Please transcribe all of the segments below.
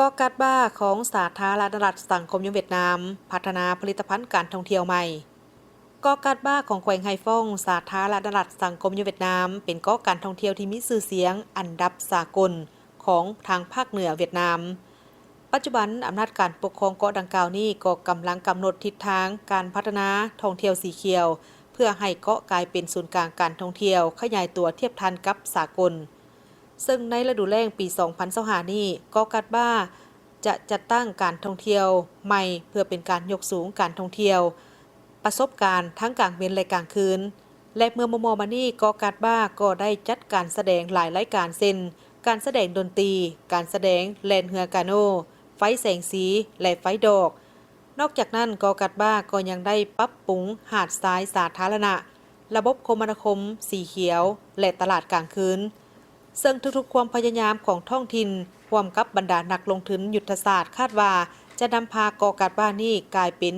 กอการบ้าของสาธารณรัฐสังคมยงเวียดนามพัฒนาผลิตภัณฑ์การท่องเที่ยวใหม่กอการบ้าของแขวงไฮฟ่องสาธารณรัฐสังคมยงเวียดนามเป็นกอการท่องเที่ยวที่มีชื่อเสียงอันดับสากลของทางภาคเหนือเวียดนามปัจจุบันอำนาจการปกครองเกาะดังกล่าวนี้ก็กำลังกำหนดทิศทางการพัฒนาท่องเที่ยวสีเขียวเพื่อให้เกาะกลายเป็นศูนย์กลางการท่องเที่ยวขยายตัวเทียบทันกับสากลซึ่งในฤดูแล้งปี 2025 นี้เกาะกัดบ้าจะจัดตั้งการท่องเที่ยวใหม่เพื่อเป็นการยกสูงการท่องเที่ยวประสบการณ์ทั้งกลางเว้นและกลางคืนและเมื่อมอมานี่เกาะกัดบ้าก็ได้จัดการแสดงหลายรายการเช่นการแสดงดนตรีการแสดงแล่นเรือกาโน่ไฟแสงสีและไฟดอกนอกจากนั้นเกาะกัดบ้าก็ยังได้ปรับปรุงหาดทรายสาธารณะระบบคมนาคมสีเขียวและตลาดกลางคืนซึ่งทุกๆความพยายามของท้องถิ่นร่วมกับบรรดานักลงทุนยุทธศาสตร์คาดว่าจะนำพาเกาะกัดบ้านี้กลายเป็น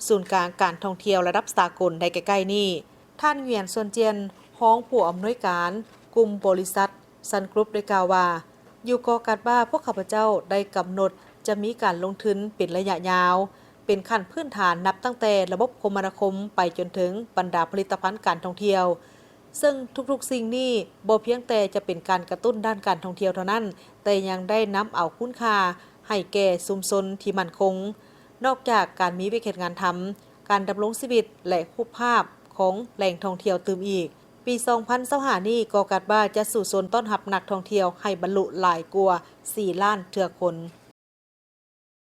ศูนย์กลางการท่องเที่ยวระดับสากลในใกล้ๆนี้ท่านเหวียนส่วนเจียนฮ้องผู้อำนวยการกลุ่มบริษัทซันกรุ๊ปได้กล่าวว่าอยู่เกาะกัดบ้าพวกข้าพเจ้าได้กำหนดจะมีการลงทุนเป็นระยะยาวเป็นขั้นพื้นฐานนับตั้งแต่ระบบคมนาคมไปจนถึงบรรดาผลิตภัณฑ์การท่องเที่ยวซึ่งทุกๆสิ่งนี้บ่เพียงแต่จะเป็นการกระตุ้นด้านการท่องเที่ยวเท่านั้นแต่ยังได้นำเอาคุณค่าให้แก่ชุมชนที่มั่นคงนอกจากการมีวิกฤตงานทำการดำรงชีวิตและรูปภาพของแหล่งท่องเที่ยวตื่มอีกปี 2025 นี้เกาะกัดบ้าจะสู่โซนต้อนรับนักท่องเที่ยวให้บรรลุหลายกว่า 4 ล้านเทื่อคน